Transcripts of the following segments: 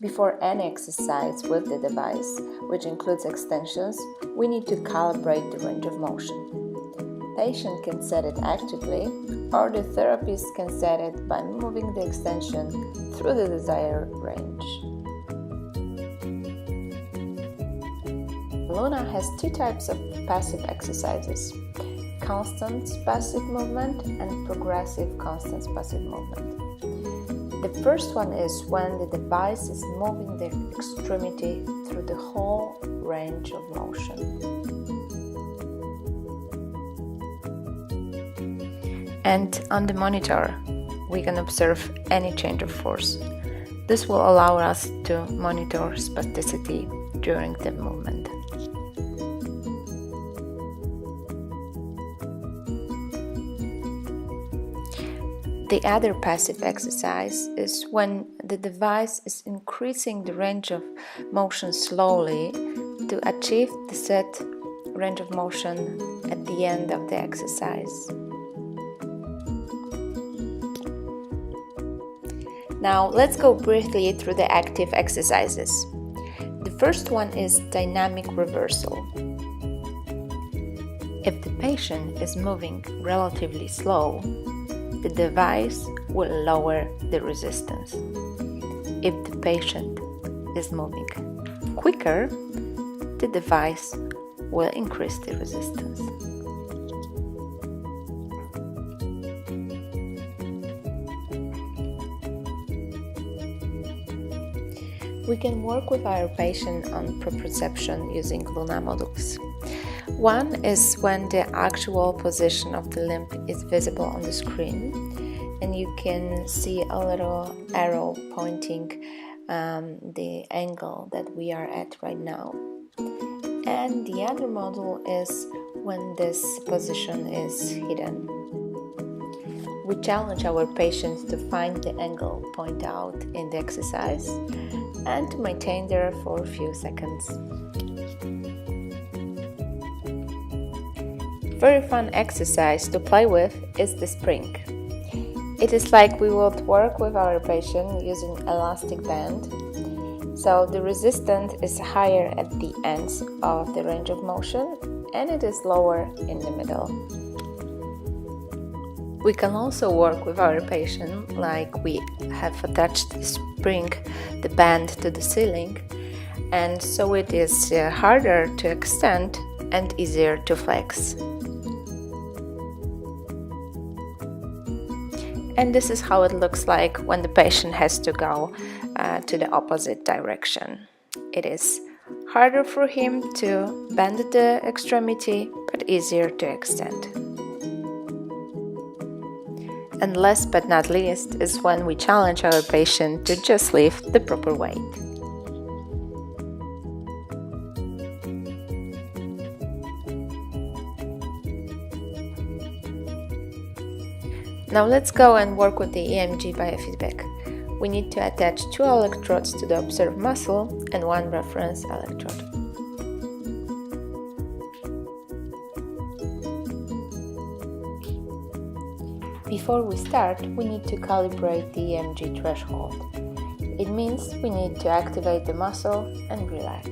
Before any exercise with the device, which includes extensions, we need to calibrate the range of motion. Patient can set it actively, or the therapist can set it by moving the extension through the desired range. Luna has two types of passive exercises: constant passive movement and progressive constant passive movement. The first one is when the device is moving the extremity through the whole range of motion. And on the monitor, we can observe any change of force. This will allow us to monitor spasticity during the movement. The other passive exercise is when the device is increasing the range of motion slowly to achieve the set range of motion at the end of the exercise. Now let's go briefly through the active exercises. The first one is dynamic reversal. If the patient is moving relatively slow, the device will lower the resistance. If the patient is moving quicker, the device will increase the resistance. We can work with our patient on proprioception using Luna modules. One is when the actual position of the limb is visible on the screen, and you can see a little arrow pointing the angle that we are at right now. And the other module is when this position is hidden. We challenge our patients to find the angle point out in the exercise and to maintain there for a few seconds. Very fun exercise to play with is the spring. It is like we would work with our patient using elastic band, so the resistance is higher at the ends of the range of motion and it is lower in the middle. We can also work with our patient like we have attached the spring, the band to the ceiling, and so it is harder to extend and easier to flex. And this is how it looks like when the patient has to go to the opposite direction. It is harder for him to bend the extremity, but easier to extend. And last but not least is when we challenge our patient to just lift the proper weight. Now let's go and work with the EMG biofeedback. We need to attach 2 electrodes to the observed muscle and 1 reference electrode. Before we start, we need to calibrate the EMG threshold. It means we need to activate the muscle and relax.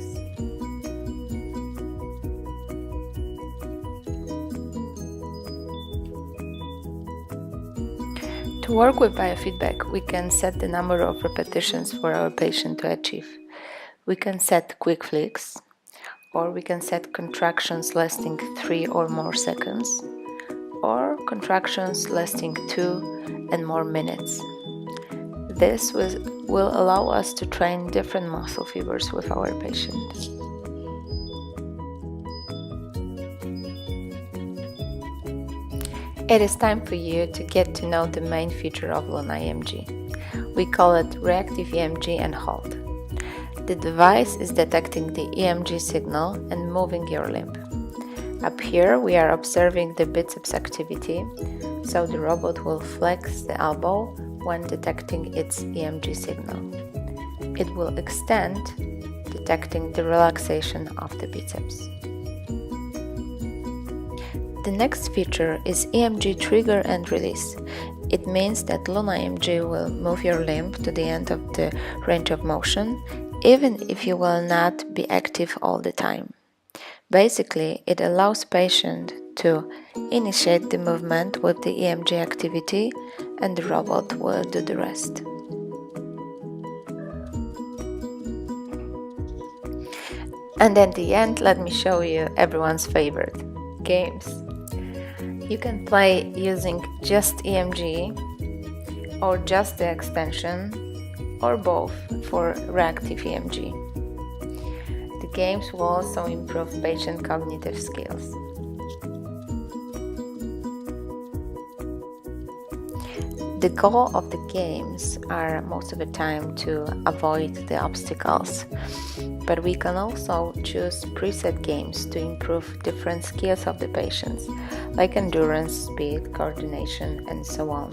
To work with biofeedback, we can set the number of repetitions for our patient to achieve. We can set quick flicks, or we can set contractions lasting 3 or more seconds, or contractions lasting 2 and more minutes. This will allow us to train different muscle fibers with our patient. It is time for you to get to know the main feature of Luna EMG. We call it reactive EMG and hold. The device is detecting the EMG signal and moving your limb. Up here we are observing the biceps activity, so the robot will flex the elbow when detecting its EMG signal. It will extend, detecting the relaxation of the biceps. The next feature is EMG trigger and release. It means that Luna EMG will move your limb to the end of the range of motion, even if you will not be active all the time. Basically, it allows patient to initiate the movement with the EMG activity, and the robot will do the rest. And at the end, let me show you everyone's favorite, games. You can play using just EMG or just the extension, or both for reactive EMG. The games will also improve patient cognitive skills. The goal of the games are most of the time to avoid the obstacles, but we can also choose preset games to improve different skills of the patients, like endurance, speed, coordination, and so on.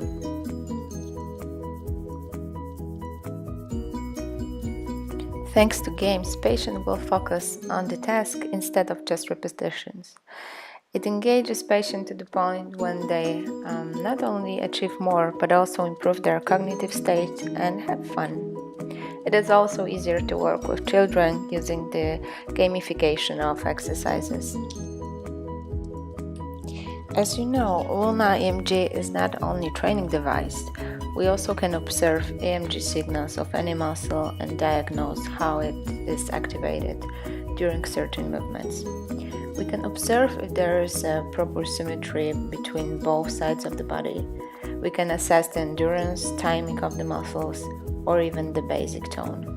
Thanks to games, patient will focus on the task instead of just repetitions. It engages patients to the point when they not only achieve more, but also improve their cognitive state and have fun. It is also easier to work with children using the gamification of exercises. As you know, Luna EMG is not only a training device. We also can observe EMG signals of any muscle and diagnose how it is activated during certain movements. We can observe if there is a proper symmetry between both sides of the body. We can assess the endurance, timing of the muscles, or even the basic tone.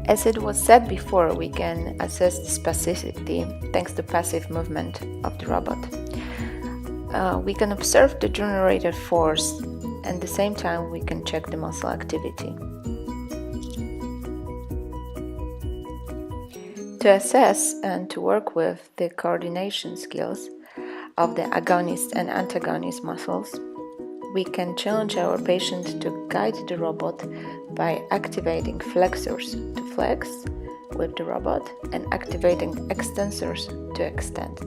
As it was said before, we can assess the spasticity thanks to passive movement of the robot. We can observe the generated force, and at the same time we can check the muscle activity. To assess and to work with the coordination skills of the agonist and antagonist muscles, we can challenge our patient to guide the robot by activating flexors to flex with the robot and activating extensors to extend.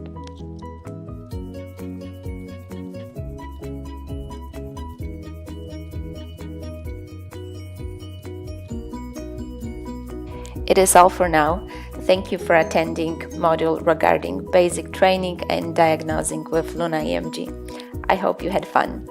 It is all for now. Thank you for attending module regarding basic training and diagnosing with Luna EMG. I hope you had fun.